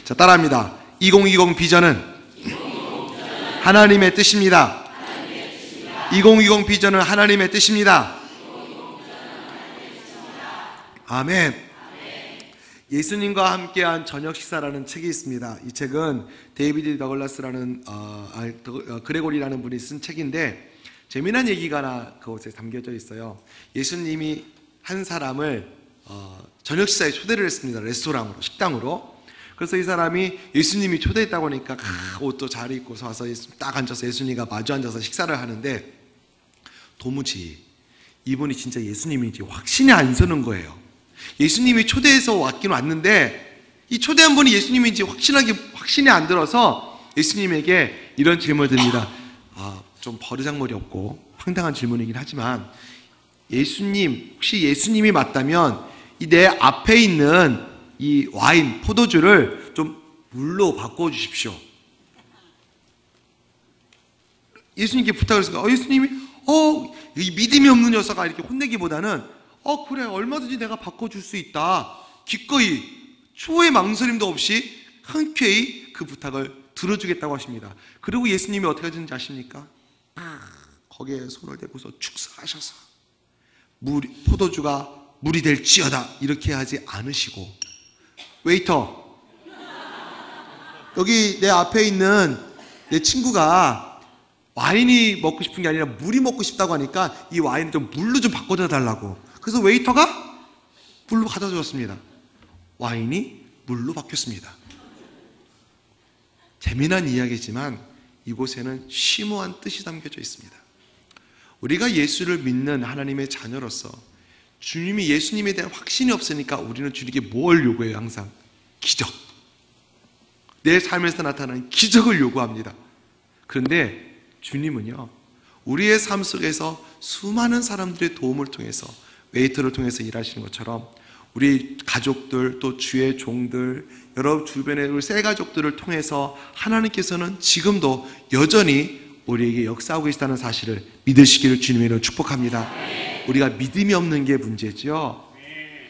자, 따라합니다. 2020 비전은 하나님의 뜻입니다. 2020 비전은 하나님의 뜻입니다. 아멘. 예수님과 함께한 저녁 식사라는 책이 있습니다. 이 책은 데이비드 더글라스라는 그레고리라는 분이 쓴 책인데 재미난 얘기가 하나 그곳에 담겨져 있어요. 예수님이 한 사람을 저녁 식사에 초대를 했습니다. 레스토랑으로, 식당으로. 그래서 이 사람이 예수님이 초대했다고 하니까 옷도 잘 입고서 와서 딱 앉아서 예수님과 마주 앉아서 식사를 하는데 도무지 이분이 진짜 예수님인지 확신이 안 서는 거예요. 예수님이 초대해서 왔긴 왔는데 이 초대한 분이 예수님인지 확신이 안 들어서 예수님에게 이런 질문을 드립니다. 좀 버르장머리 없고 황당한 질문이긴 하지만 예수님, 혹시 예수님이 맞다면 이 내 앞에 있는 이 와인, 포도주를 좀 물로 바꿔주십시오. 예수님께 부탁을 했으니까 예수님이 이 믿음이 없는 녀석아 이렇게 혼내기보다는 그래, 얼마든지 내가 바꿔줄 수 있다. 기꺼이 초의 망설임도 없이 흔쾌히 그 부탁을 들어주겠다고 하십니다. 그리고 예수님이 어떻게 하셨는지 아십니까? 거기에 손을 대고서 축사하셔서 포도주가 물이 될지어다 이렇게 하지 않으시고, 웨이터, 여기 내 앞에 있는 내 친구가 와인이 먹고 싶은 게 아니라 물이 먹고 싶다고 하니까 이 와인을 좀 물로 좀 바꿔줘 달라고. 그래서 웨이터가 물로 가져다 줬습니다. 와인이 물로 바뀌었습니다. 재미난 이야기지만 이곳에는 심오한 뜻이 담겨져 있습니다. 우리가 예수를 믿는 하나님의 자녀로서 주님이 예수님에 대한 확신이 없으니까 우리는 주님께 뭘 요구해요? 항상 기적, 내 삶에서 나타나는 기적을 요구합니다. 그런데 주님은요, 우리의 삶 속에서 수많은 사람들의 도움을 통해서, 웨이터를 통해서 일하시는 것처럼 우리 가족들, 또 주의 종들, 여러 주변의 우리 새 가족들을 통해서 하나님께서는 지금도 여전히 우리에게 역사하고 계시다는 사실을 믿으시기를 주님의 이름으로 축복합니다. 우리가 믿음이 없는 게 문제죠.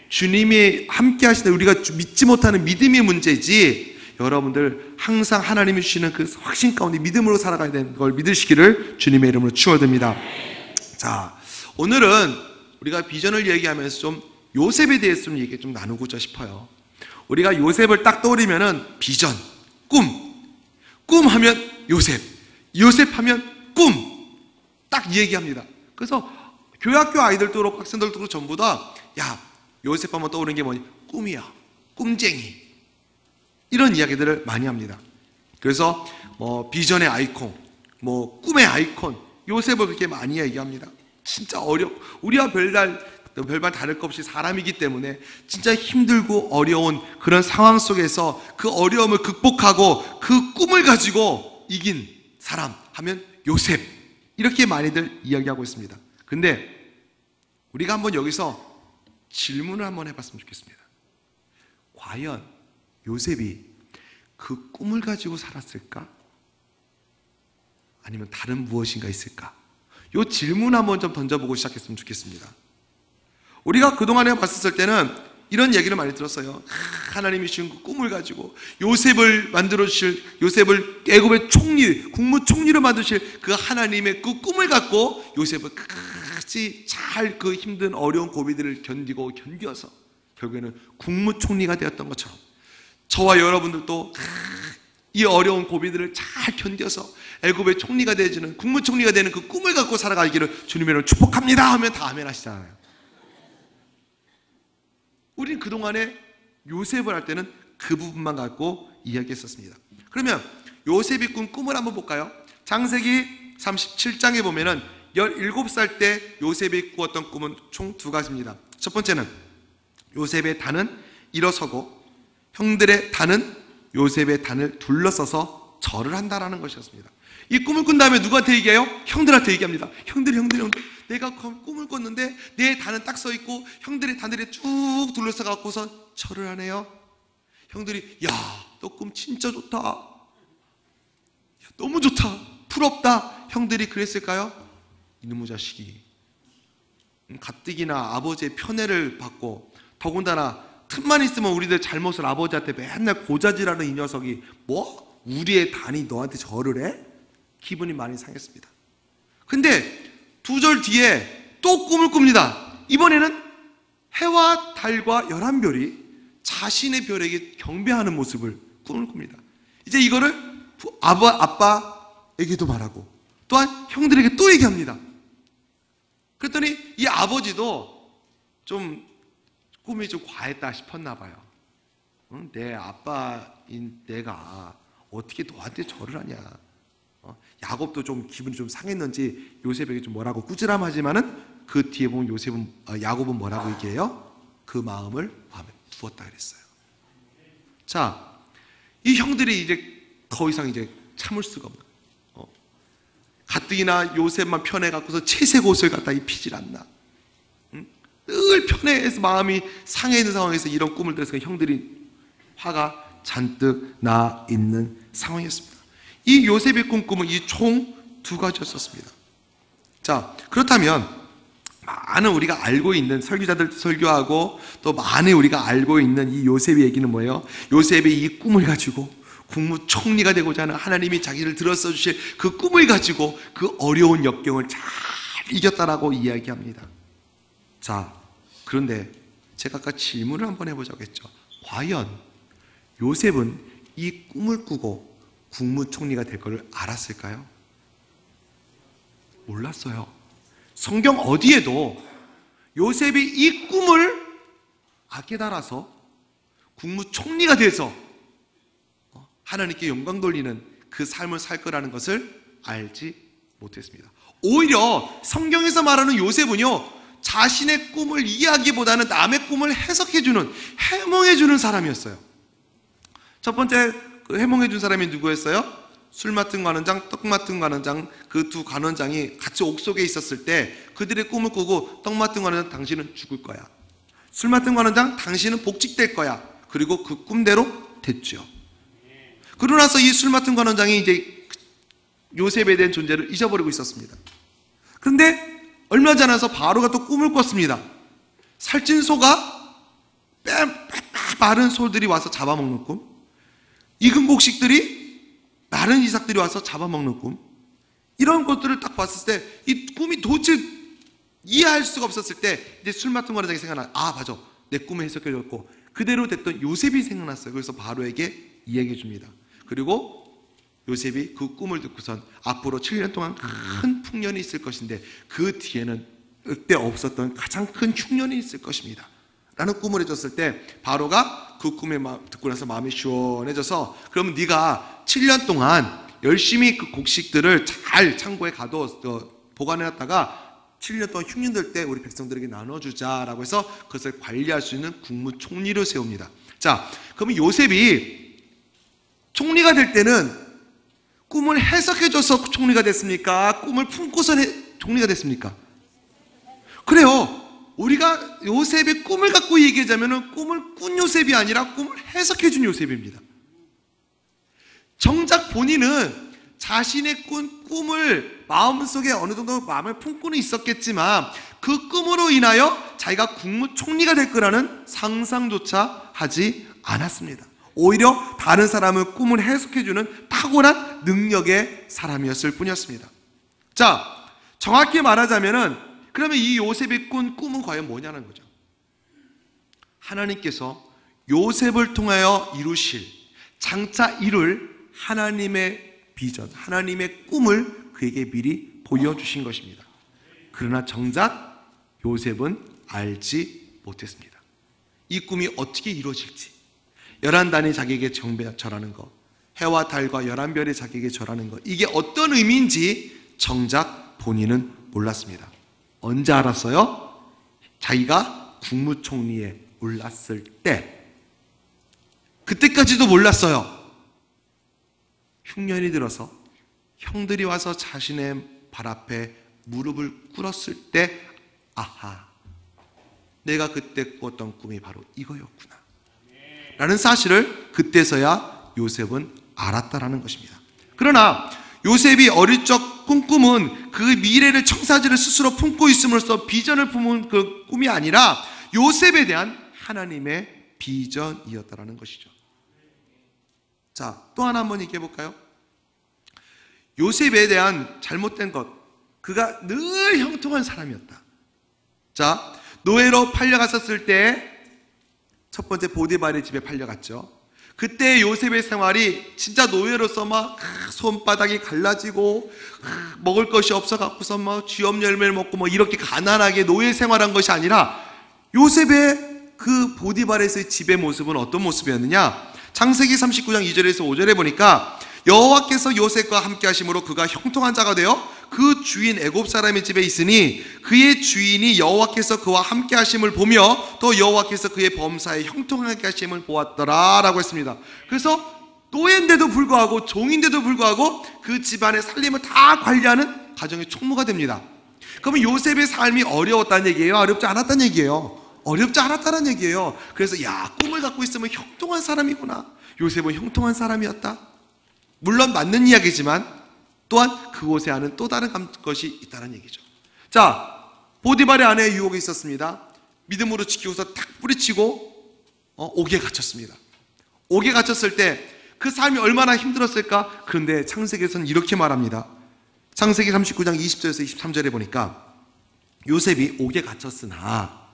주님이 함께 하시는 우리가 믿지 못하는 믿음이 문제지, 여러분들 항상 하나님이 주시는 그 확신 가운데 믿음으로 살아가야 되는 걸 믿으시기를 주님의 이름으로 축원드립니다. 자, 오늘은 우리가 비전을 얘기하면서 좀 요셉에 대해서 좀 얘기 좀 나누고자 싶어요. 우리가 요셉을 딱 떠올리면은 비전, 꿈 하면 요셉, 요셉 하면 꿈 딱 얘기합니다. 그래서 교회학교 아이들도 그렇고 학생들도 그렇고 전부 다 요셉 하면 떠오르는 게 뭐니? 꿈이야, 꿈쟁이, 이런 이야기들을 많이 합니다. 그래서 비전의 아이콘, 꿈의 아이콘 요셉을 그렇게 많이 얘기합니다. 진짜 우리와 별반 다를 것 없이 사람이기 때문에 진짜 힘들고 어려운 그런 상황 속에서 그 어려움을 극복하고 그 꿈을 가지고 이긴 사람 하면 요셉, 이렇게 많이들 이야기하고 있습니다. 근데 우리가 한번 여기서 질문을 한번 해봤으면 좋겠습니다. 과연 요셉이 그 꿈을 가지고 살았을까? 아니면 다른 무엇인가 있을까? 이 질문 한번 좀 던져보고 시작했으면 좋겠습니다. 우리가 그동안에 봤을 때는 이런 얘기를 많이 들었어요. 하나님이 주신 그 꿈을 가지고 요셉을 만들어주실, 요셉을 애굽의 총리, 국무총리로 만드실 그 하나님의 그 꿈을 갖고 요셉을 끝까지 잘 그 힘든 어려운 고비들을 견뎌서 결국에는 국무총리가 되었던 것처럼 저와 여러분들도 이 어려운 고비들을 잘 견뎌서 애굽의 총리가 되어지는, 국무총리가 되는 그 꿈을 갖고 살아가기를 주님의 이름으로 축복합니다 하면 다 아멘 하시잖아요. 우린 그동안에 요셉을 할 때는 그 부분만 갖고 이야기했었습니다. 그러면 요셉이 꾼 꿈을 한번 볼까요? 창세기 37장에 보면은 17살 때 요셉이 꾸었던 꿈은 총 2가지입니다. 첫 번째는 요셉의 단은 일어서고 형들의 단은 요셉의 단을 둘러서서 절을 한다라는 것이었습니다. 이 꿈을 꾼 다음에 누구한테 얘기해요? 형들한테 얘기합니다. 형들, 내가 꿈을 꿨는데 내 단은 딱 서있고 형들의 단들이 쭉 둘러서 갖고서 절을 하네요. 형들이 너 꿈 진짜 좋다, 너무 좋다, 부럽다. 형들이 그랬을까요? 이놈의 자식이 가뜩이나 아버지의 편애를 받고 더군다나 틈만 있으면 우리들 잘못을 아버지한테 맨날 고자질하는 이 녀석이 뭐? 우리의 단이 너한테 절을 해? 기분이 많이 상했습니다. 근데 2절 뒤에 또 꿈을 꿉니다. 이번에는 해와 달과 11별이 자신의 별에게 경배하는 모습을 꿈을 꿉니다. 이제 이거를 아빠에게도 말하고 또한 형들에게 또 얘기합니다. 그랬더니 이 아버지도 좀 꿈이 좀 과했다 싶었나 봐요. 내 아빠인 내가 어떻게 너한테 절을 하냐. 야곱도 좀 기분이 좀 상했는지 요셉에게 좀 뭐라고 꾸지람하지만은 그 뒤에 보면 야곱은 뭐라고 얘기해요? 그 마음을 마음에 두었다 그랬어요. 자, 이 형들이 이제 더 이상 이제 참을 수가 없는 거예요. 가뜩이나 요셉만 편해갖고서 채색 옷을 갖다 입히질 않나. 늘 편해해서 마음이 상해 있는 상황에서 이런 꿈을 들어서 형들이 화가 잔뜩 나 있는 상황이었습니다. 이 요셉이 꿈꾸은 이 총 2가지였었습니다. 자, 그렇다면 많은 우리가 알고 있는 설교자들 설교하고 또 많은 우리가 알고 있는 이 요셉의 얘기는 뭐예요? 요셉이 이 꿈을 가지고 국무총리가 되고자 하는 하나님이 자기를 들어서 주실 그 꿈을 가지고 그 어려운 역경을 잘 이겼다라고 이야기합니다. 자, 그런데 제가 아까 질문을 한번 해보자고 했죠. 과연 요셉은 이 꿈을 꾸고 국무총리가 될 것을 알았을까요? 몰랐어요. 성경 어디에도 요셉이 이 꿈을 깨달아서 국무총리가 돼서 하나님께 영광 돌리는 그 삶을 살 거라는 것을 알지 못했습니다. 오히려 성경에서 말하는 요셉은요, 자신의 꿈을 이해하기보다는 남의 꿈을 해석해주는, 해몽해주는 사람이었어요. 첫 번째 해몽해준 사람이 누구였어요? 술 맡은 관원장, 떡 맡은 관원장, 그 2 관원장이 같이 옥속에 있었을 때 그들의 꿈을 꾸고, 떡 맡은 관원장, 당신은 죽을 거야. 술 맡은 관원장, 당신은 복직될 거야. 그리고 그 꿈대로 됐죠. 그러고 나서 이 술 맡은 관원장이 이제 요셉에 대한 존재를 잊어버리고 있었습니다. 그런데 얼마 지나서 바로가 또 꿈을 꿨습니다. 살찐 소가 마른 소들이 와서 잡아먹는 꿈, 익은 곡식들이 마른 이삭들이 와서 잡아먹는 꿈, 이런 것들을 딱 봤을 때 이 꿈이 도대체 이해할 수가 없었을 때 이제 술 맡은 관원장이 생각나. 맞아, 내 꿈을 해석해줬고 그대로 됐던 요셉이 생각났어요. 그래서 바로에게 이야기해 줍니다. 그리고 요셉이 그 꿈을 듣고선 앞으로 7년 동안 큰 풍년이 있을 것인데 그 뒤에는 그때 없었던 가장 큰 흉년이 있을 것입니다 라는 꿈을 해줬을 때 바로가 그 꿈을 듣고 나서 마음이 시원해져서, 그러면 네가 7년 동안 열심히 그 곡식들을 잘 창고에 가둬 보관해놨다가 7년 동안 흉년 될 때 우리 백성들에게 나눠주자라고 해서 그것을 관리할 수 있는 국무총리를 세웁니다. 자, 그러면 요셉이 총리가 될 때는 꿈을 해석해줘서 총리가 됐습니까? 꿈을 품고서 총리가 됐습니까? 그래요. 우리가 요셉의 꿈을 갖고 얘기하자면 꿈을 꾼 요셉이 아니라 꿈을 해석해준 요셉입니다. 정작 본인은 자신의 꾼 꿈을 마음속에 어느 정도 마음을 품고는 있었겠지만 그 꿈으로 인하여 자기가 국무총리가 될 거라는 상상조차 하지 않았습니다. 오히려 다른 사람의 꿈을 해석해주는 탁월한 능력의 사람이었을 뿐이었습니다. 자, 정확히 말하자면은 그러면 이 요셉이 꾼 꿈은 과연 뭐냐는 거죠. 하나님께서 요셉을 통하여 이루실, 장차 이룰 하나님의 비전, 하나님의 꿈을 그에게 미리 보여주신 것입니다. 그러나 정작 요셉은 알지 못했습니다. 이 꿈이 어떻게 이루어질지, 11단이 자기에게 절하는 것, 해와 달과 11별이 자기에게 절하는 것, 이게 어떤 의미인지 정작 본인은 몰랐습니다. 언제 알았어요? 자기가 국무총리에 올랐을 때. 그때까지도 몰랐어요. 흉년이 들어서 형들이 와서 자신의 발 앞에 무릎을 꿇었을 때, 아하, 내가 그때 꿨던 꿈이 바로 이거였구나 라는 사실을 그때서야 요셉은 알았다라는 것입니다. 그러나 요셉이 어릴 적 꿈은 그 미래를 청사지를 스스로 품고 있음으로써 비전을 품은 그 꿈이 아니라 요셉에 대한 하나님의 비전이었다라는 것이죠. 자, 또 하나 한번 얘기해 볼까요? 요셉에 대한 잘못된 것, 그가 늘 형통한 사람이었다. 자, 노예로 팔려갔었을 때 첫 번째 보디발의 집에 팔려갔죠. 그때 요셉의 생활이 진짜 노예로서 막 손바닥이 갈라지고 먹을 것이 없어갖고서 막 쥐엄 열매를 먹고 뭐 이렇게 가난하게 노예 생활한 것이 아니라 요셉의 그 보디발에서의 집의 모습은 어떤 모습이었느냐? 창세기 39장 2절에서 5절에 보니까 여호와께서 요셉과 함께 하심으로 그가 형통한 자가 되어 그 주인 애굽 사람의 집에 있으니 그의 주인이 여호와께서 그와 함께 하심을 보며 또 여호와께서 그의 범사에 형통하게 하심을 보았더라 라고 했습니다. 그래서 노예인데도 불구하고 종인데도 불구하고 그 집안의 살림을 다 관리하는 가정의 총무가 됩니다. 그러면 요셉의 삶이 어려웠다는 얘기예요? 어렵지 않았다는 얘기예요? 어렵지 않았다는 얘기예요. 그래서 야, 꿈을 갖고 있으면 형통한 사람이구나. 요셉은 형통한 사람이었다. 물론 맞는 이야기지만 또한 그곳에 하는 또 다른 것이 있다는 얘기죠. 자, 보디발의 아내의 유혹이 있었습니다. 믿음으로 지키고서 탁 뿌리치고 옥에 갇혔습니다. 옥에 갇혔을 때 그 삶이 얼마나 힘들었을까? 그런데 창세기에서는 이렇게 말합니다. 창세기 39장 20절에서 23절에 보니까 요셉이 옥에 갇혔으나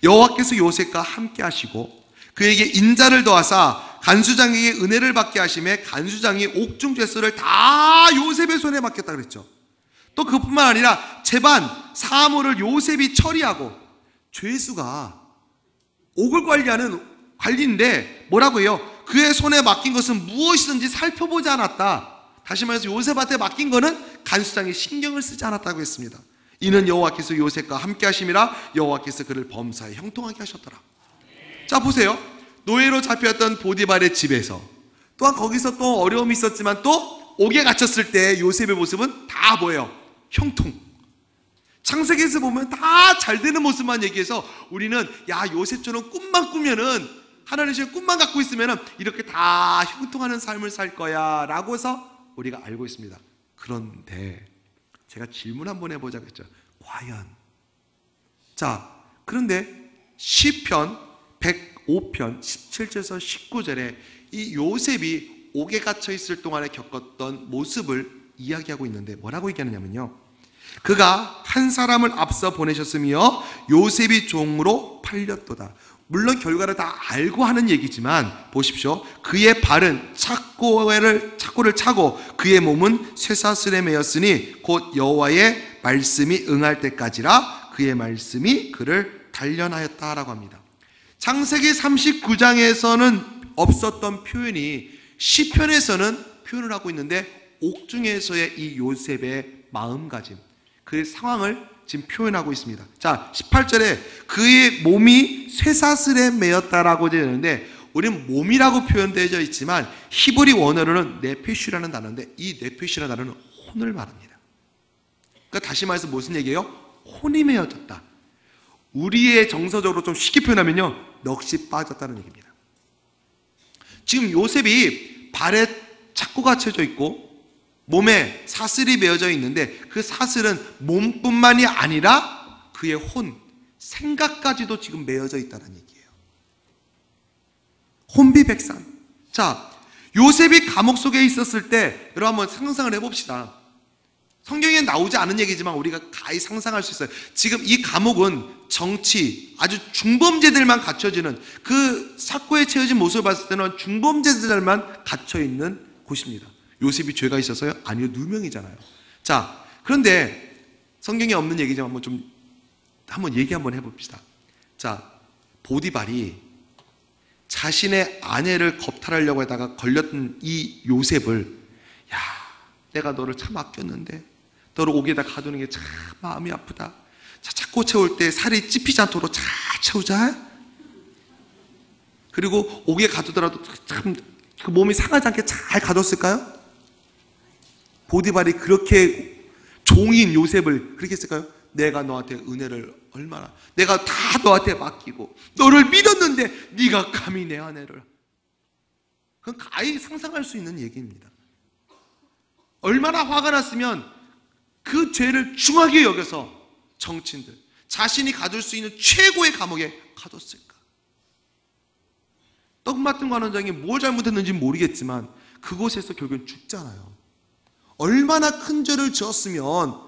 여호와께서 요셉과 함께 하시고 그에게 인자를 더하사 간수장에게 은혜를 받게 하심에 간수장이 옥중 죄수를 다 요셉의 손에 맡겼다 그랬죠. 또 그뿐만 아니라 재반 사무를 요셉이 처리하고, 죄수가 옥을 관리하는 관리인데 뭐라고 해요? 그의 손에 맡긴 것은 무엇이든지 살펴보지 않았다. 다시 말해서 요셉한테 맡긴 거는 간수장이 신경을 쓰지 않았다고 했습니다. 이는 여호와께서 요셉과 함께 하심이라 여호와께서 그를 범사에 형통하게 하셨더라. 자, 보세요. 노예로 잡혔던 보디발의 집에서 또한 거기서 또 어려움이 있었지만 또 옥에 갇혔을 때 요셉의 모습은 다 뭐예요? 형통. 창세기에서 보면 다 잘 되는 모습만 얘기해서 우리는 야, 요셉처럼 꿈만 꾸면은, 하나님 주신 꿈만 갖고 있으면은 이렇게 다 형통하는 삶을 살 거야 라고 해서 우리가 알고 있습니다. 그런데 제가 질문 한번 해보자고 했죠. 과연. 자, 그런데 시편 105편 17절에서 19절에 이 요셉이 옥에 갇혀 있을 동안에 겪었던 모습을 이야기하고 있는데 뭐라고 얘기하느냐면요, 그가 한 사람을 앞서 보내셨으며 요셉이 종으로 팔렸도다. 물론 결과를 다 알고 하는 얘기지만 보십시오. 그의 발은 착고를 차고 그의 몸은 쇠사슬에 매였으니 곧 여호와의 말씀이 응할 때까지라 그의 말씀이 그를 단련하였다라고 합니다. 창세기 39장에서는 없었던 표현이 시편에서는 표현을 하고 있는데 옥중에서의 이 요셉의 마음가짐, 그 상황을 지금 표현하고 있습니다. 자, 18절에 그의 몸이 쇠사슬에 매였다라고 되어 있는데 우리는 몸이라고 표현되어 있지만 히브리 원어로는 네페시라는 단어인데 이 네페시라는 단어는 혼을 말합니다. 그러니까 다시 말해서 무슨 얘기예요? 혼이 매어졌다. 우리의 정서적으로 좀 쉽게 표현하면요, 넋이 빠졌다는 얘기입니다. 지금 요셉이 발에 착고가 쳐져 있고 몸에 사슬이 매어져 있는데 그 사슬은 몸뿐만이 아니라 그의 혼, 생각까지도 지금 매어져 있다는 얘기예요. 혼비백산. 자, 요셉이 감옥 속에 있었을 때 여러분 한번 상상을 해봅시다. 성경에 나오지 않은 얘기지만 우리가 가히 상상할 수 있어요. 지금 이 감옥은 정치, 아주 중범죄들만 갇혀지는, 그 사고에 채워진 모습을 봤을 때는 중범죄들만 갇혀있는 곳입니다. 요셉이 죄가 있어서요? 아니요, 누명이잖아요. 자, 그런데 성경에 없는 얘기지만 한번 얘기 한번 해봅시다. 자, 보디발이 자신의 아내를 겁탈하려고 하다가 걸렸던 이 요셉을, 야, 내가 너를 참 아꼈는데 너를 옥에다 가두는 게 참 마음이 아프다. 자, 착고 채울 때 살이 찝히지 않도록 잘 채우자. 그리고 옥에 가두더라도 참 그 몸이 상하지 않게 잘 가뒀을까요? 보디발이 그렇게 종인 요셉을 그렇게 했을까요? 내가 너한테 은혜를 얼마나, 내가 다 너한테 맡기고 너를 믿었는데 네가 감히 내 아내를. 그건 가히 상상할 수 있는 얘기입니다. 얼마나 화가 났으면 그 죄를 중하게 여겨서 정치인들 자신이 가둘 수 있는 최고의 감옥에 가뒀을까? 떡 맡은 관원장이 뭘 잘못했는지 모르겠지만 그곳에서 결국은 죽잖아요. 얼마나 큰 죄를 지었으면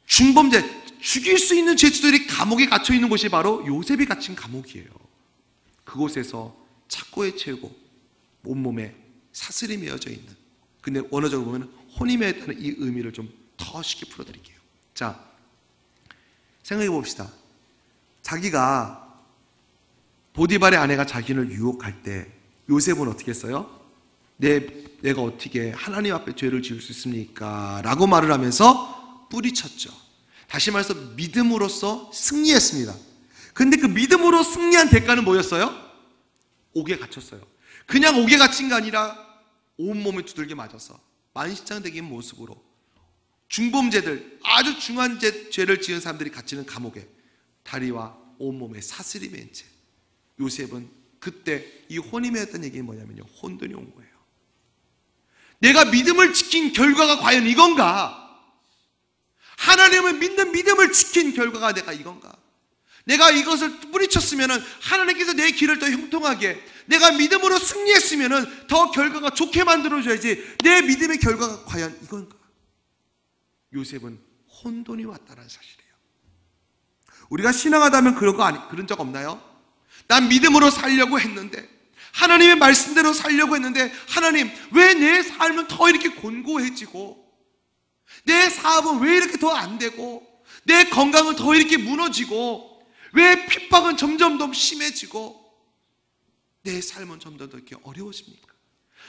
중범죄, 죽일 수 있는 죄수들이 감옥에 갇혀 있는 곳이 바로 요셉이 갇힌 감옥이에요. 그곳에서 착고에 채우고 온몸에 사슬이 메어져 있는, 근데 원어적으로 보면 혼이 메었다는 이 의미를 좀 더 쉽게 풀어드릴게요. 자, 생각해 봅시다. 자기가 보디발의 아내가 자기를 유혹할 때 요셉은 어떻게 했어요? 내가 어떻게 하나님 앞에 죄를 지을 수 있습니까? 라고 말을 하면서 뿌리쳤죠. 다시 말해서 믿음으로써 승리했습니다. 근데 그 믿음으로 승리한 대가는 뭐였어요? 옥에 갇혔어요. 그냥 옥에 갇힌 게 아니라 온몸에 두들겨 맞아서 만시장대기인 모습으로 중범죄들, 아주 중한 죄를 지은 사람들이 갇히는 감옥에 다리와 온몸에 사슬이 맨 채 요셉은 그때 이 혼이 매였다는 얘기는 뭐냐면요, 혼돈이 온 거예요. 내가 믿음을 지킨 결과가 과연 이건가? 하나님을 믿는 믿음을 지킨 결과가 내가 이건가? 내가 이것을 뿌리쳤으면 하나님께서 내 길을 더 형통하게, 내가 믿음으로 승리했으면 더 결과가 좋게 만들어줘야지, 내 믿음의 결과가 과연 이건가? 요셉은 혼돈이 왔다는 사실이에요. 우리가 신앙하다면 그런 적 없나요? 난 믿음으로 살려고 했는데, 하나님의 말씀대로 살려고 했는데, 하나님 왜 내 삶은 더 이렇게 곤고해지고, 내 사업은 왜 이렇게 더 안 되고, 내 건강은 더 이렇게 무너지고, 왜 핍박은 점점 더 심해지고, 내 삶은 점점 더 이렇게 어려워집니까?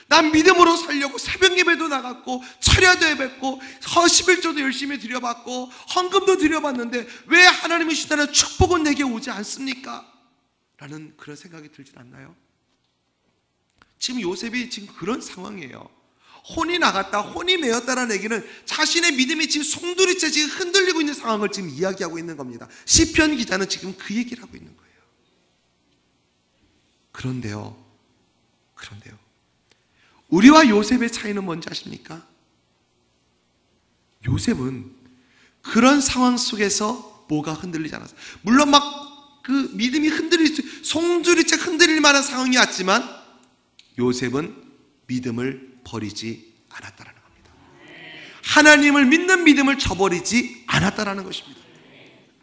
난 믿음으로 살려고 새벽 예배도 나갔고, 철야도 예배했고, 11조도 열심히 드려봤고, 헌금도 드려봤는데 왜 하나님이 주시는 축복은 내게 오지 않습니까? 라는 그런 생각이 들진 않나요? 지금 요셉이 지금 그런 상황이에요. 혼이 나갔다, 혼이 메었다라는 얘기는 자신의 믿음이 지금 송두리째 지금 흔들리고 있는 상황을 지금 이야기하고 있는 겁니다. 시편 기자는 지금 그 얘기를 하고 있는 거예요. 그런데요, 우리와 요셉의 차이는 뭔지 아십니까? 요셉은 그런 상황 속에서 뭐가 흔들리지 않았어요. 물론 막 그 믿음이 송두리째 흔들릴 만한 상황이 왔지만 요셉은 믿음을 버리지 않았다라는 겁니다. 하나님을 믿는 믿음을 저버리지 않았다라는 것입니다.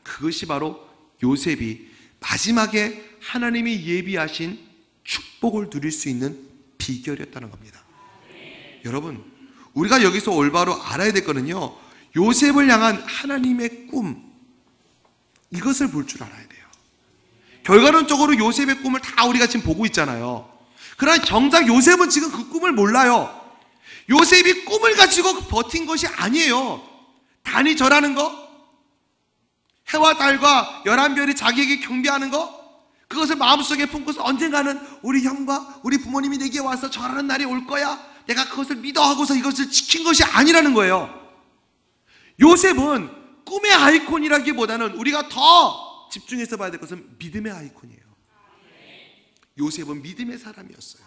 그것이 바로 요셉이 마지막에 하나님이 예비하신 축복을 누릴 수 있는 비결이었다는 겁니다. 여러분, 우리가 여기서 올바로 알아야 될 거는요, 요셉을 향한 하나님의 꿈, 이것을 볼 줄 알아야 돼요. 결과론적으로 요셉의 꿈을 다 우리가 지금 보고 있잖아요. 그러나 정작 요셉은 지금 그 꿈을 몰라요. 요셉이 꿈을 가지고 버틴 것이 아니에요. 단이 절하는 거, 해와 달과 11별이 자기에게 경배하는 거, 그것을 마음속에 품고서 언젠가는 우리 형과 우리 부모님이 내게 와서 절하는 날이 올 거야, 내가 그것을 믿어 하고서 이것을 지킨 것이 아니라는 거예요. 요셉은 꿈의 아이콘이라기보다는 우리가 더 집중해서 봐야 될 것은 믿음의 아이콘이에요. 요셉은 믿음의 사람이었어요.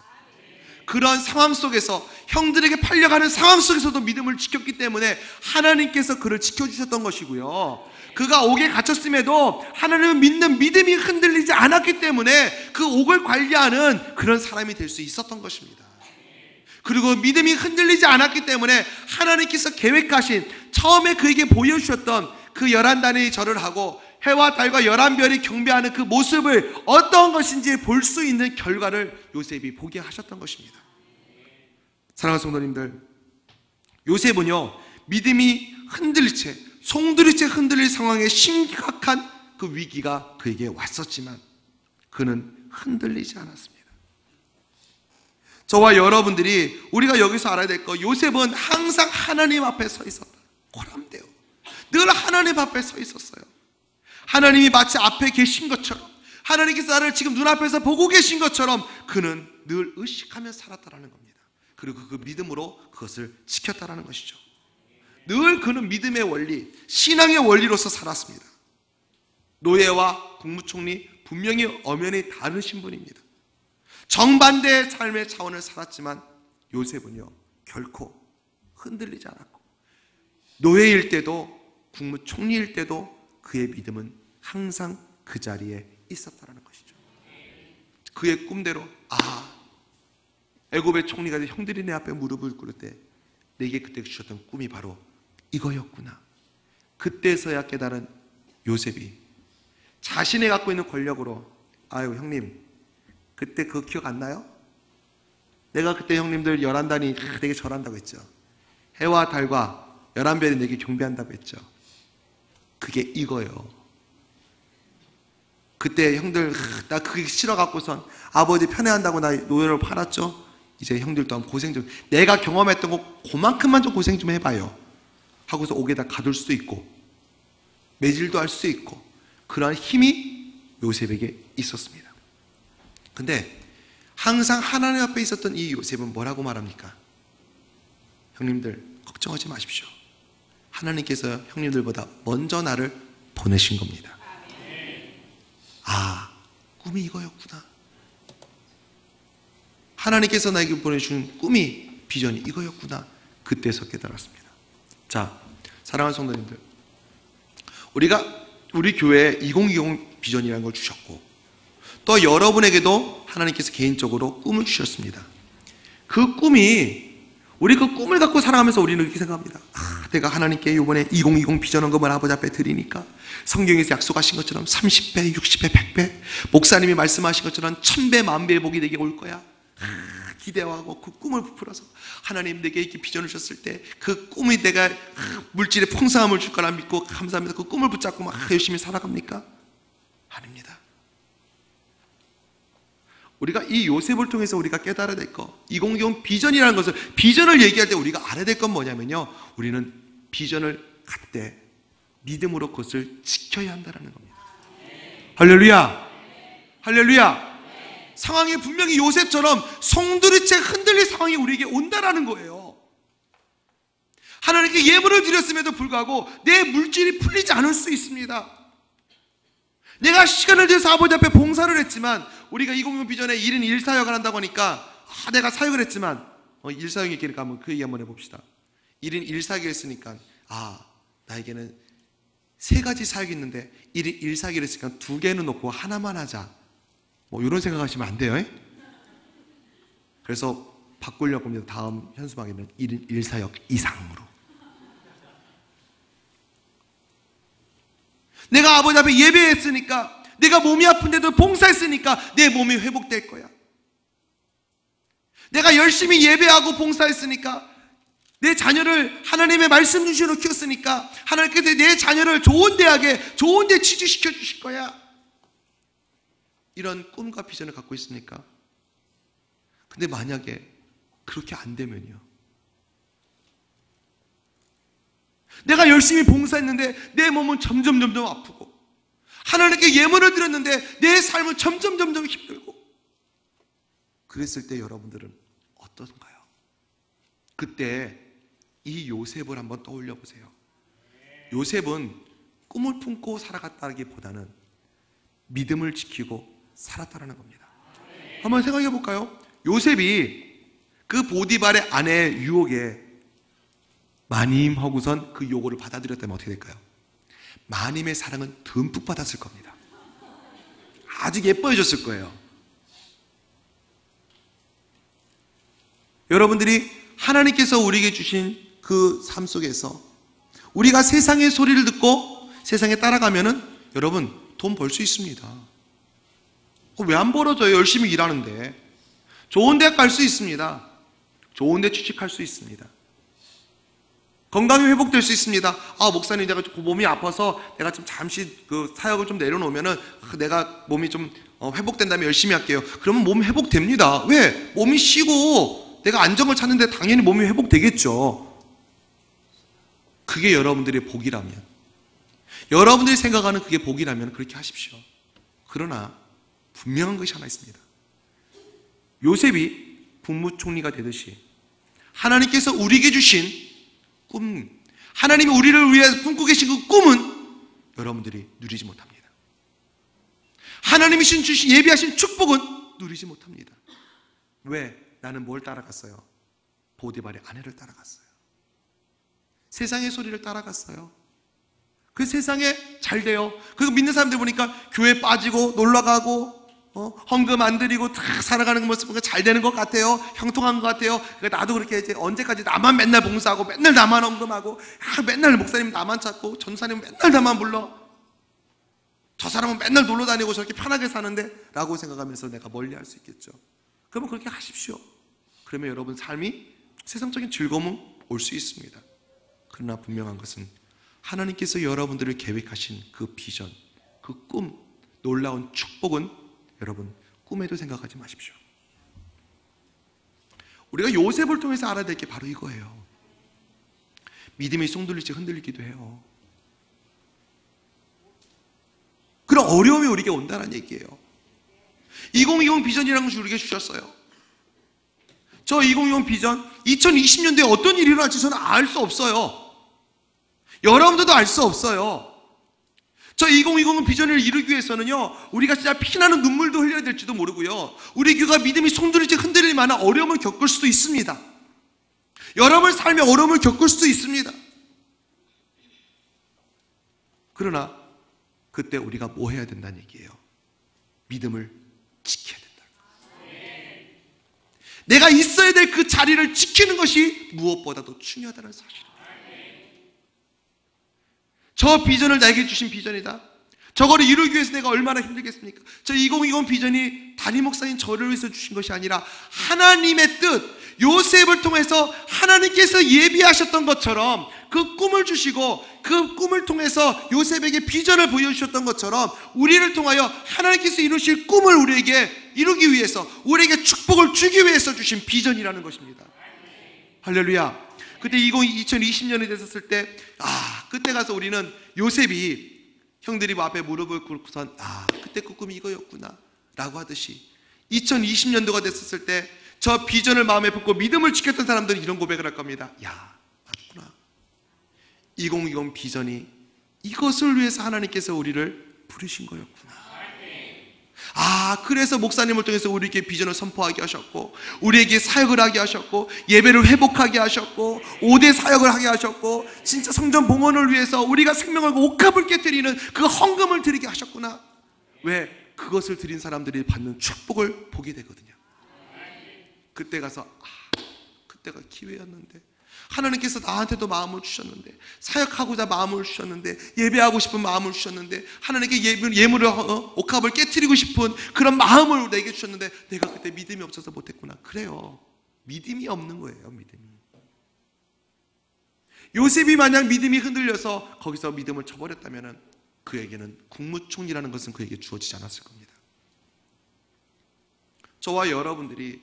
그런 상황 속에서, 형들에게 팔려가는 상황 속에서도 믿음을 지켰기 때문에 하나님께서 그를 지켜주셨던 것이고요, 그가 옥에 갇혔음에도 하나님을 믿는 믿음이 흔들리지 않았기 때문에 그 옥을 관리하는 그런 사람이 될 수 있었던 것입니다. 그리고 믿음이 흔들리지 않았기 때문에 하나님께서 계획하신, 처음에 그에게 보여주셨던 그 11단의 절을 하고 해와 달과 11별이 경배하는 그 모습을 어떤 것인지 볼 수 있는 결과를 요셉이 보게 하셨던 것입니다. 사랑하는 성도님들, 요셉은요, 믿음이 흔들릴 채, 송두리째 흔들릴 상황에 심각한 그 위기가 그에게 왔었지만 그는 흔들리지 않았습니다. 저와 여러분들이 우리가 여기서 알아야 될 거, 요셉은 항상 하나님 앞에 서 있었다. 고람돼요. 늘 하나님 앞에 서 있었어요. 하나님이 마치 앞에 계신 것처럼, 하나님께서 나를 지금 눈앞에서 보고 계신 것처럼 그는 늘 의식하며 살았다라는 겁니다. 그리고 그 믿음으로 그것을 지켰다라는 것이죠. 늘 그는 믿음의 원리, 신앙의 원리로서 살았습니다. 노예와 국무총리, 분명히 엄연히 다르신 분입니다. 정반대의 삶의 차원을 살았지만 요셉은요, 결코 흔들리지 않았고, 노예일 때도 국무총리일 때도 그의 믿음은 항상 그 자리에 있었다는 것이죠. 그의 꿈대로, 애굽의 총리가 돼 형들이 내 앞에 무릎을 꿇을 때 내게 그때 주셨던 꿈이 바로 이거였구나. 그때서야 깨달은 요셉이 자신이 갖고 있는 권력으로, 아유 형님 그때 그거 기억 안 나요? 내가 그때 형님들 11단이 되게 절한다고 했죠. 해와 달과 11별이 내게 경배한다고 했죠. 그게 이거예요. 그때 형들 나 그게 싫어갖고선 아버지 편애한다고 나 노예로 팔았죠. 이제 형들 또한 고생 좀, 내가 경험했던 거 그만큼만 좀 고생 좀 해봐요 하고서 옥에다 가둘 수도 있고 매질도 할 수 있고 그러한 힘이 요셉에게 있었습니다. 근데 항상 하나님 앞에 있었던 이 요셉은 뭐라고 말합니까? 형님들 걱정하지 마십시오. 하나님께서 형님들보다 먼저 나를 보내신 겁니다. 아, 꿈이 이거였구나. 하나님께서 나에게 보내준 꿈이, 비전이 이거였구나. 그때서 깨달았습니다. 자, 사랑하는 성도님들, 우리 교회에 2020 비전이라는 걸 주셨고 또 여러분에게도 하나님께서 개인적으로 꿈을 주셨습니다. 그 꿈이, 우리 그 꿈을 갖고 살아가면서 우리는 이렇게 생각합니다. 아, 내가 하나님께 이번에 2020 비전 헌금을 아버지 앞에 드리니까 성경에서 약속하신 것처럼 30배, 60배, 100배, 목사님이 말씀하신 것처럼 1000배, 10,000배의 복이 내게 올 거야. 기대하고 그 꿈을 부풀어서 하나님 내게 이렇게 비전을 주셨을 때 그 꿈이 내가 물질의 풍성함을 줄 거라 믿고 감사합니다. 그 꿈을 붙잡고 막 열심히 살아갑니까? 아닙니다. 우리가 이 요셉을 통해서 우리가 깨달아야 될 것, 2020 비전이라는 것을, 비전을 얘기할 때 우리가 알아야 될 건 뭐냐면요, 우리는 비전을 갖되 믿음으로 그것을 지켜야 한다는 겁니다. 할렐루야, 할렐루야. 상황이 분명히 요셉처럼 송두리째 흔들릴 상황이 우리에게 온다라는 거예요. 하나님께 예물을 드렸음에도 불구하고 내 물질이 풀리지 않을 수 있습니다. 내가 시간을 들여서 아버지 앞에 봉사를 했지만, 우리가 2020 비전에 1인 1사역을 한다고 하니까 내가 사역을 했지만 1사역 얘기니까 한번 그 얘기 한번 해봅시다. 1인 1사역을 했으니까 나에게는 3가지 사역이 있는데 1인 1사역을 했으니까 2개는 놓고 하나만 하자, 이런 생각하시면 안 돼요. 그래서 바꾸려고 합니다. 다음 현수막에는 1인 1사역 이상으로. 내가 아버지 앞에 예배했으니까, 내가 몸이 아픈데도 봉사했으니까 내 몸이 회복될 거야. 내가 열심히 예배하고 봉사했으니까, 내 자녀를 하나님의 말씀 중심으로 키웠으니까 하나님께서 내 자녀를 좋은 대학에, 좋은 데 취직시켜 주실 거야. 이런 꿈과 비전을 갖고 있습니까? 근데 만약에 그렇게 안 되면요, 내가 열심히 봉사했는데 내 몸은 점점 아프고, 하나님께 예물을 드렸는데 내 삶은 점점 힘들고, 그랬을 때 여러분들은 어떤가요? 그때 이 요셉을 한번 떠올려 보세요. 요셉은 꿈을 품고 살아갔다기보다는 믿음을 지키고 살았다는 겁니다. 한번 생각해 볼까요? 요셉이 그 보디발의 아내의 유혹에 마님하고선 그 요구를 받아들였다면 어떻게 될까요? 마님의 사랑은 듬뿍 받았을 겁니다. 아주 예뻐해줬을 거예요. 여러분들이 하나님께서 우리에게 주신 그 삶 속에서 우리가 세상의 소리를 듣고 세상에 따라가면은 여러분 돈 벌 수 있습니다. 왜 안 벌어져요? 열심히 일하는데. 좋은 데 갈 수 있습니다. 좋은 데 취직할 수 있습니다. 건강이 회복될 수 있습니다. 목사님, 내가 몸이 아파서 내가 좀 잠시 그 사역을 좀 내려놓으면은 내가 몸이 좀 회복된다면 열심히 할게요. 그러면 몸이 회복됩니다. 왜? 몸이 쉬고 내가 안정을 찾는데 당연히 몸이 회복되겠죠. 그게 여러분들의 복이라면, 여러분들이 생각하는 그게 복이라면 그렇게 하십시오. 그러나 분명한 것이 하나 있습니다. 요셉이 국무총리가 되듯이 하나님께서 우리에게 주신 꿈, 하나님이 우리를 위해 품고 계신 그 꿈은 여러분들이 누리지 못합니다. 하나님이 주신 예비하신 축복은 누리지 못합니다. 왜? 나는 뭘 따라갔어요? 보디발의 아내를 따라갔어요. 세상의 소리를 따라갔어요. 그 세상에 잘 돼요. 그리고 믿는 사람들 보니까 교회 빠지고 놀러가고 헌금 안 드리고 다 살아가는 모습 보니까 잘 되는 것 같아요. 형통한 것 같아요. 그러니까 나도 그렇게 이제 언제까지 나만 맨날 봉사하고 맨날 나만 헌금하고 맨날 목사님 나만 찾고 전사님 맨날 나만 불러. 저 사람은 맨날 놀러 다니고 저렇게 편하게 사는데 라고 생각하면서 내가 멀리할 수 있겠죠. 그러면 그렇게 하십시오. 그러면 여러분 삶이 세상적인 즐거움은 올 수 있습니다. 그러나 분명한 것은 하나님께서 여러분들을 계획하신 그 비전, 그 꿈, 놀라운 축복은 여러분 꿈에도 생각하지 마십시오. 우리가 요셉을 통해서 알아야 될 게 바로 이거예요. 믿음이 송두리째 흔들리기도 해요. 그런 어려움이 우리에게 온다는 얘기예요. 2020 비전이라는 것을 우리에게 주셨어요. 저 2020 비전 2020년도에 어떤 일이 일어날지 저는 알 수 없어요. 여러분들도 알 수 없어요. 저 2020 비전을 이루기 위해서는요, 우리가 진짜 피나는 눈물도 흘려야 될지도 모르고요, 우리 교회가 믿음이 송두리째 흔들릴 만한 어려움을 겪을 수도 있습니다. 여러분 삶에 어려움을 겪을 수도 있습니다. 그러나 그때 우리가 뭐 해야 된다는 얘기예요? 믿음을 지켜야 된다. 내가 있어야 될 그 자리를 지키는 것이 무엇보다도 중요하다는 사실입니다. 저 비전을 나에게 주신 비전이다. 저거를 이루기 위해서 내가 얼마나 힘들겠습니까? 저 2020 비전이 담임 목사님 저를 위해서 주신 것이 아니라 하나님의 뜻, 요셉을 통해서 하나님께서 예비하셨던 것처럼 그 꿈을 주시고 그 꿈을 통해서 요셉에게 비전을 보여주셨던 것처럼 우리를 통하여 하나님께서 이루실 꿈을 우리에게 이루기 위해서, 우리에게 축복을 주기 위해서 주신 비전이라는 것입니다. 할렐루야. 그때 2020년이 됐었을 때, 그때 가서 우리는 요셉이 형들이 앞에 무릎을 꿇고선 그때 그 꿈이 이거였구나 라고 하듯이 2020년도가 됐었을 때 저 비전을 마음에 품고 믿음을 지켰던 사람들은 이런 고백을 할 겁니다. 야, 맞구나. 2020 비전이 이것을 위해서 하나님께서 우리를 부르신 거였구나. 그래서 목사님을 통해서 우리에게 비전을 선포하게 하셨고, 우리에게 사역을 하게 하셨고, 예배를 회복하게 하셨고, 5대 사역을 하게 하셨고, 진짜 성전 봉헌을 위해서 우리가 생명을 옥합을 깨뜨리는 그 헌금을 드리게 하셨구나. 왜? 그것을 드린 사람들이 받는 축복을 보게 되거든요. 그때 가서 그때가 기회였는데, 하나님께서 나한테도 마음을 주셨는데, 사역하고자 마음을 주셨는데, 예배하고 싶은 마음을 주셨는데, 하나님께 예물을 옥합을 깨트리고 싶은 그런 마음을 내게 주셨는데 내가 그때 믿음이 없어서 못했구나. 그래요. 믿음이 없는 거예요. 믿음이. 요셉이 만약 믿음이 흔들려서 거기서 믿음을 쳐버렸다면 그에게는 국무총리라는 것은 그에게 주어지지 않았을 겁니다. 저와 여러분들이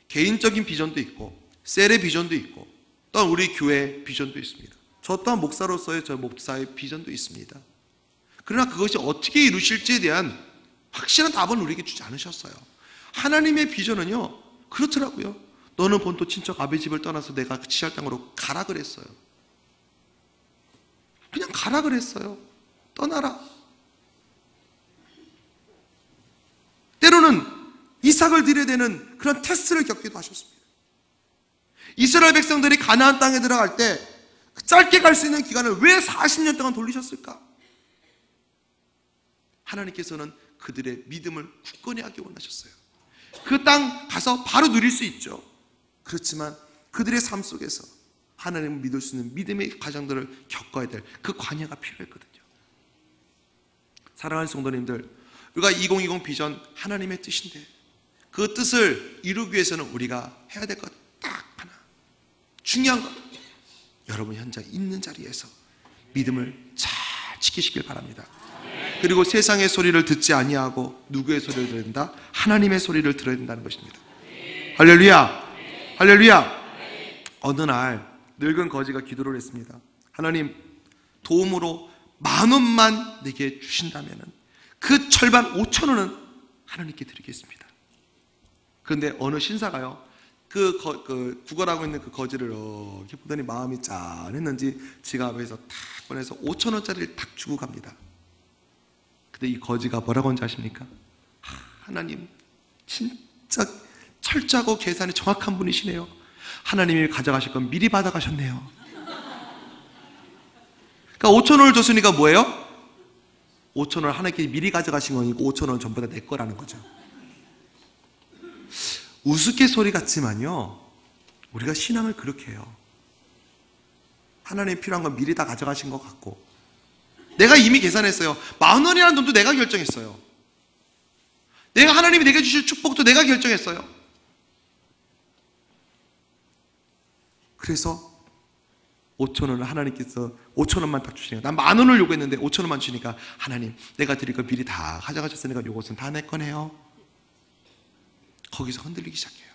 개인적인 비전도 있고 셀의 비전도 있고 또한 우리 교회의 비전도 있습니다. 저 또한 목사로서의 저 목사의 비전도 있습니다. 그러나 그것이 어떻게 이루실지에 대한 확실한 답은 우리에게 주지 않으셨어요. 하나님의 비전은요, 그렇더라고요. 너는 본토 친척 아베 집을 떠나서 내가 지시할 땅으로 가라 그랬어요. 그냥 가라 그랬어요. 떠나라. 때로는 이삭을 드려야 되는 그런 테스트를 겪기도 하셨습니다. 이스라엘 백성들이 가나안 땅에 들어갈 때 짧게 갈 수 있는 기간을 왜 40년 동안 돌리셨을까? 하나님께서는 그들의 믿음을 굳건히 하기 원하셨어요. 그 땅 가서 바로 누릴 수 있죠. 그렇지만 그들의 삶 속에서 하나님을 믿을 수 있는 믿음의 과정들을 겪어야 될 그 관여가 필요했거든요. 사랑하는 성도님들, 우리가 2020 비전 하나님의 뜻인데 그 뜻을 이루기 위해서는 우리가 해야 될 것 딱 하나, 중요한 것, 여러분 현재 있는 자리에서 믿음을 잘 지키시길 바랍니다. 그리고 세상의 소리를 듣지 아니하고 누구의 소리를 들어야 된다? 하나님의 소리를 들어야 된다는 것입니다. 할렐루야, 할렐루야. 어느 날 늙은 거지가 기도를 했습니다. 하나님, 도움으로 10,000원만 내게 주신다면 그 절반 5,000원은 하나님께 드리겠습니다. 그런데 어느 신사가요, 그 구걸하고 있는 그 거지를 이렇게 보더니 마음이 짠했는지 지갑에서 탁 꺼내서 5,000원짜리를 탁 주고 갑니다. 근데 이 거지가 뭐라고 하는지 아십니까? 하나님, 진짜 철저하고 계산이 정확한 분이시네요. 하나님이 가져가실 건 미리 받아가셨네요. 그러니까 5,000원을 줬으니까 뭐예요? 5,000원 하나님께 미리 가져가신 거니까 5,000원 전부 다 내 거라는 거죠. 우스갯소리 같지만요, 우리가 신앙을 그렇게 해요. 하나님 필요한 건 미리 다 가져가신 것 같고, 내가 이미 계산했어요. 10,000원이라는 돈도 내가 결정했어요. 내가 하나님이 내게 주실 축복도 내가 결정했어요. 그래서 5,000원을 하나님께서 5,000원만 딱 주시니까, 난 10,000원을 요구했는데 5,000원만 주니까, 하나님 내가 드릴 거 미리 다 가져가셨으니까 요것은 다 내 거네요. 거기서 흔들리기 시작해요.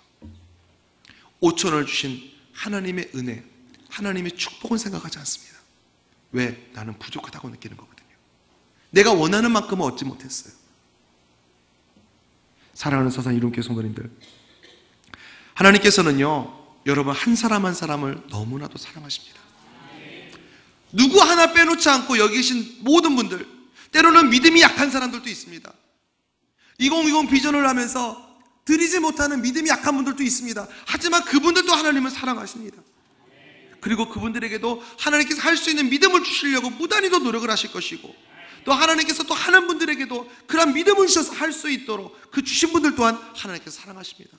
5,000원을 주신 하나님의 은혜, 하나님의 축복은 생각하지 않습니다. 왜? 나는 부족하다고 느끼는 거거든요. 내가 원하는 만큼은 얻지 못했어요. 사랑하는 서산 이룸교회 성도님들, 하나님께서는요, 여러분 한 사람 한 사람을 너무나도 사랑하십니다. 누구 하나 빼놓지 않고 여기 계신 모든 분들, 때로는 믿음이 약한 사람들도 있습니다. 2020 비전을 하면서 드리지 못하는 믿음이 약한 분들도 있습니다. 하지만 그분들도 하나님은 사랑하십니다. 그리고 그분들에게도 하나님께서 할 수 있는 믿음을 주시려고 무단히도 노력을 하실 것이고, 또 하나님께서 또 하는 분들에게도 그런 믿음을 주셔서 할 수 있도록 그 주신 분들 또한 하나님께서 사랑하십니다.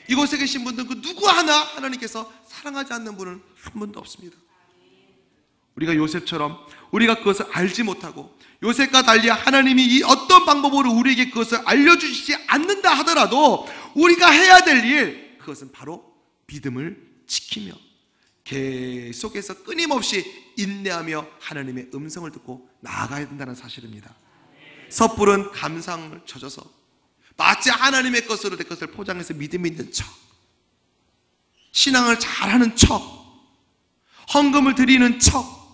이곳에 계신 분들 그 누구 하나 하나님께서 사랑하지 않는 분은 한 분도 없습니다. 우리가 요셉처럼 우리가 그것을 알지 못하고, 요셉과 달리 하나님이 이 어떤 방법으로 우리에게 그것을 알려주시지 않는다 하더라도 우리가 해야 될 일, 그것은 바로 믿음을 지키며 계속해서 끊임없이 인내하며 하나님의 음성을 듣고 나아가야 된다는 사실입니다. 섣부른 감상을 젖어서 마치 하나님의 것으로 될 것을 포장해서 믿음 있는 척, 신앙을 잘하는 척, 헌금을 드리는 척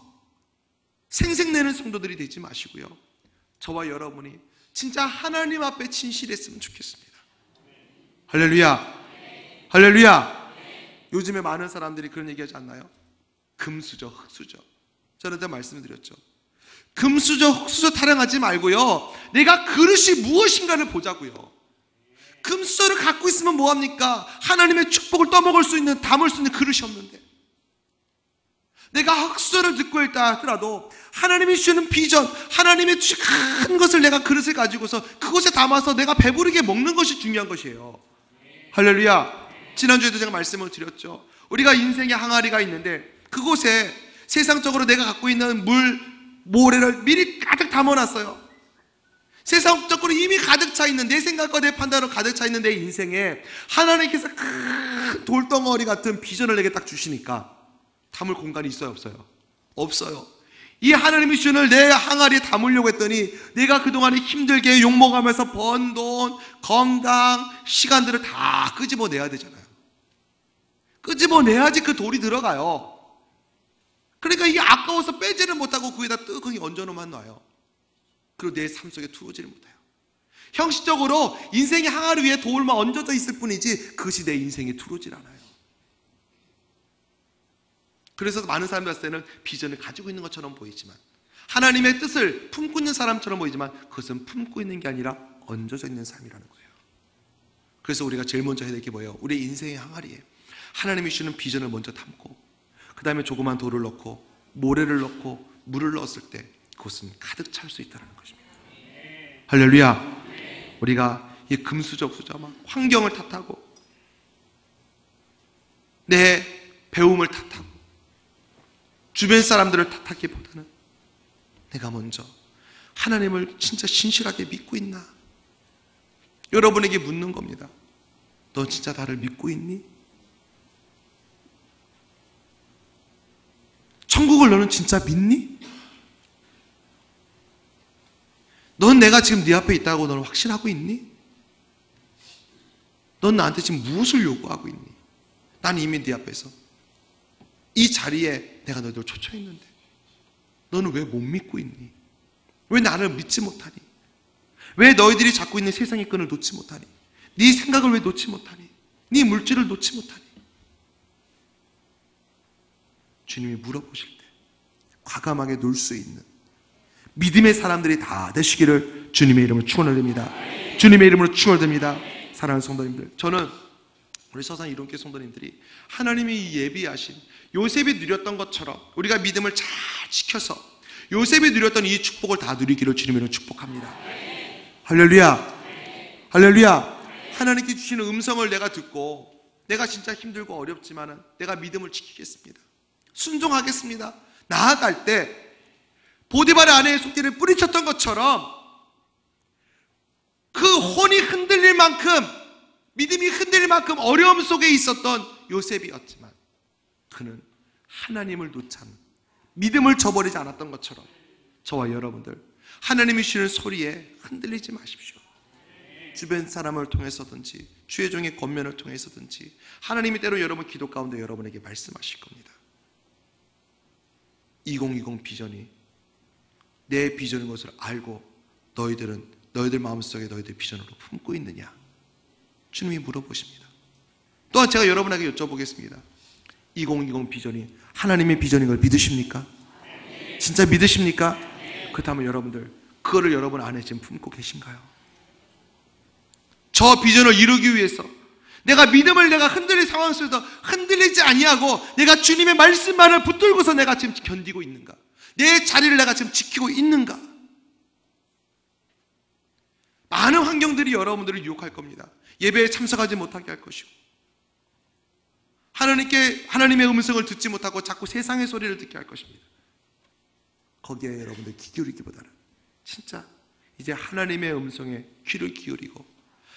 생색내는 성도들이 되지 마시고요, 저와 여러분이 진짜 하나님 앞에 진실했으면 좋겠습니다. 할렐루야, 할렐루야. 요즘에 많은 사람들이 그런 얘기하지 않나요? 금수저, 흙수저. 저는 다 말씀드렸죠. 금수저, 흙수저 타령하지 말고요, 내가 그릇이 무엇인가를 보자고요. 금수저를 갖고 있으면 뭐합니까? 하나님의 축복을 떠먹을 수 있는, 담을 수 있는 그릇이 없는데, 내가 흙수저를 듣고 있다 하더라도 하나님이 주시는 비전, 하나님의 주신 큰 것을 내가 그릇에 가지고서 그곳에 담아서 내가 배부르게 먹는 것이 중요한 것이에요. 할렐루야. 지난주에도 제가 말씀을 드렸죠. 우리가 인생의 항아리가 있는데 그곳에 세상적으로 내가 갖고 있는 물, 모래를 미리 가득 담아놨어요. 세상적으로 이미 가득 차 있는, 내 생각과 내 판단으로 가득 차 있는 내 인생에 하나님께서 큰 돌덩어리 같은 비전을 내게 딱 주시니까 담을 공간이 있어요, 없어요? 없어요. 이 하나님의 비전을 내 항아리에 담으려고 했더니 내가 그동안에 힘들게 욕먹으면서 번 돈, 건강, 시간들을 다 끄집어내야 되잖아요. 끄집어내야지 그 돌이 들어가요. 그러니까 이게 아까워서 빼지를 못하고 거기다 뜨거이 얹어놓으면 놔요. 그리고 내 삶 속에 들어오지를 못해요. 형식적으로 인생의 항아리 위에 돌만 얹어져 있을 뿐이지 그것이 내 인생에 들어오질 않아요. 그래서 많은 사람들 봤을 때는 비전을 가지고 있는 것처럼 보이지만, 하나님의 뜻을 품고 있는 사람처럼 보이지만 그것은 품고 있는 게 아니라 얹어져 있는 삶이라는 거예요. 그래서 우리가 제일 먼저 해야 될 게 뭐예요? 우리 인생의 항아리에 하나님이 주시는 비전을 먼저 담고, 그 다음에 조그만 돌을 넣고 모래를 넣고 물을 넣었을 때 그것은 가득 찰 수 있다는 것입니다. 할렐루야. 우리가 이 금수저, 막 환경을 탓하고 내 배움을 탓하고 주변 사람들을 탓하기보다는 내가 먼저 하나님을 진짜 신실하게 믿고 있나? 여러분에게 묻는 겁니다. 너 진짜 나를 믿고 있니? 천국을 너는 진짜 믿니? 넌 내가 지금 네 앞에 있다고 너는 확신하고 있니? 넌 나한테 지금 무엇을 요구하고 있니? 난 이미 네 앞에서 이 자리에 내가 너희들 초청했는데 너는 왜 못 믿고 있니? 왜 나를 믿지 못하니? 왜 너희들이 잡고 있는 세상의 끈을 놓지 못하니? 네 생각을 왜 놓지 못하니? 네 물질을 놓지 못하니? 주님이 물어보실 때 과감하게 놓을 수 있는 믿음의 사람들이 다 되시기를 주님의 이름으로 축원드립니다. 주님의 이름으로 축원드립니다. 사랑하는 성도님들, 저는 우리 서산 이론교회 성도님들이 하나님이 예비하신 요셉이 누렸던 것처럼 우리가 믿음을 잘 지켜서 요셉이 누렸던 이 축복을 다 누리기를 주님으로 축복합니다. 할렐루야, 할렐루야. 하나님께 주시는 음성을 내가 듣고 내가 진짜 힘들고 어렵지만 내가 믿음을 지키겠습니다. 순종하겠습니다. 나아갈 때 보디발의 아내의 속죄를 뿌리쳤던 것처럼 그 혼이 흔들릴 만큼, 믿음이 흔들릴 만큼 어려움 속에 있었던 요셉이었지만 그는 하나님을 놓지 않는, 믿음을 저버리지 않았던 것처럼 저와 여러분들 하나님이 주시는 소리에 흔들리지 마십시오. 주변 사람을 통해서든지 주의 종의 권면을 통해서든지 하나님이 때로 여러분 기도 가운데 여러분에게 말씀하실 겁니다. 2020 비전이 내 비전인 것을 알고 너희들 마음속에 너희들 비전으로 품고 있느냐? 주님이 물어보십니다. 또한 제가 여러분에게 여쭤보겠습니다. 2020 비전이 하나님의 비전인 걸 믿으십니까? 진짜 믿으십니까? 그렇다면 여러분들 그거를 여러분 안에 지금 품고 계신가요? 저 비전을 이루기 위해서 내가 믿음을 내가 흔들릴 상황 속에서 흔들리지 아니하고 내가 주님의 말씀만을 붙들고서 내가 지금 견디고 있는가? 내 자리를 내가 지금 지키고 있는가? 많은 환경들이 여러분들을 유혹할 겁니다. 예배에 참석하지 못하게 할 것이고 하나님의 음성을 듣지 못하고 자꾸 세상의 소리를 듣게 할 것입니다. 거기에 여러분들 귀 기울이기보다는 진짜 이제 하나님의 음성에 귀를 기울이고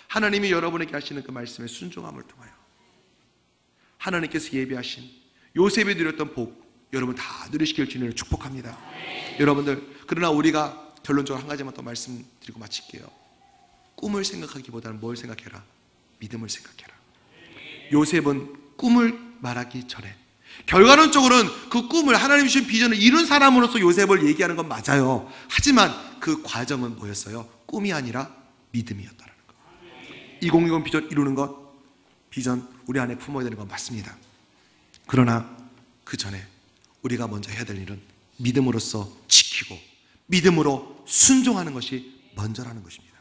하나님이 여러분에게 하시는 그 말씀의 순종함을 통하여 하나님께서 예비하신 요셉이 누렸던 복 여러분 다 누리시길 주님을 축복합니다. 여러분들, 그러나 우리가 결론적으로 한 가지만 더 말씀드리고 마칠게요. 꿈을 생각하기보다는 뭘 생각해라? 믿음을 생각해라. 요셉은 꿈을 말하기 전에 결과론적으로는 그 꿈을 하나님 주신 비전을 이룬 사람으로서 요셉을 얘기하는 건 맞아요. 하지만 그 과정은 뭐였어요? 꿈이 아니라 믿음이었다는 것. 2020 비전 이루는 것, 비전 우리 안에 품어야 되는 건 맞습니다. 그러나 그 전에 우리가 먼저 해야 될 일은 믿음으로써 지키고 믿음으로 순종하는 것이 먼저라는 것입니다.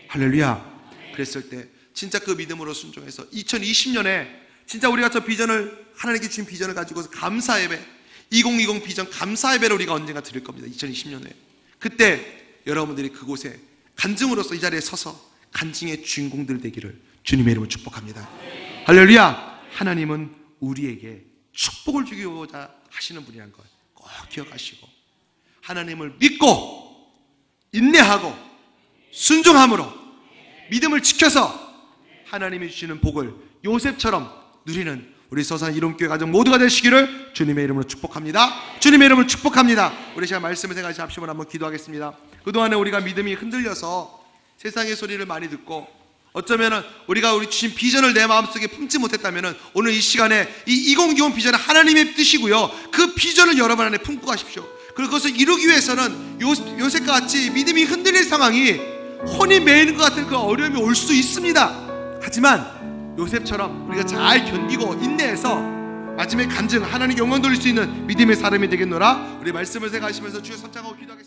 할렐루야. 그랬을 때 진짜 그 믿음으로 순종해서 2020년에 진짜 우리가 저 비전을, 하나님께 주신 비전을 가지고서 감사 예배, 2020 비전 감사 예배를 우리가 언젠가 드릴 겁니다. 2020년에. 그때 여러분들이 그곳에 간증으로서 이 자리에 서서 간증의 주인공들 되기를 주님의 이름으로 축복합니다. 할렐루야. 하나님은 우리에게 축복을 주기고자 하시는 분이라는 걸 꼭 기억하시고 하나님을 믿고 인내하고 순종함으로 믿음을 지켜서 하나님이 주시는 복을 요셉처럼 누리는 우리 서산 이름교회 가정 모두가 되시기를 주님의 이름으로 축복합니다. 주님의 이름으로 축복합니다. 우리 제가 말씀을 생각하시 합심을 한번 기도하겠습니다. 그동안에 우리가 믿음이 흔들려서 세상의 소리를 많이 듣고 어쩌면은 우리가 우리 주신 비전을 내 마음속에 품지 못했다면은 오늘 이 시간에 이 2020 비전은 하나님의 뜻이고요. 그 비전을 여러분 안에 품고 가십시오. 그리고 그것을 이루기 위해서는 요셉과 같이 믿음이 흔들릴 상황이 혼이 매이는 것 같은 그 어려움이 올 수 있습니다. 하지만 요셉처럼 우리가 잘 견디고 인내해서 마지막에 간증 하나님께 영광 돌릴 수 있는 믿음의 사람이 되겠노라. 우리 말씀을 생각하시면서 주여 선창하고 기도하겠습니다.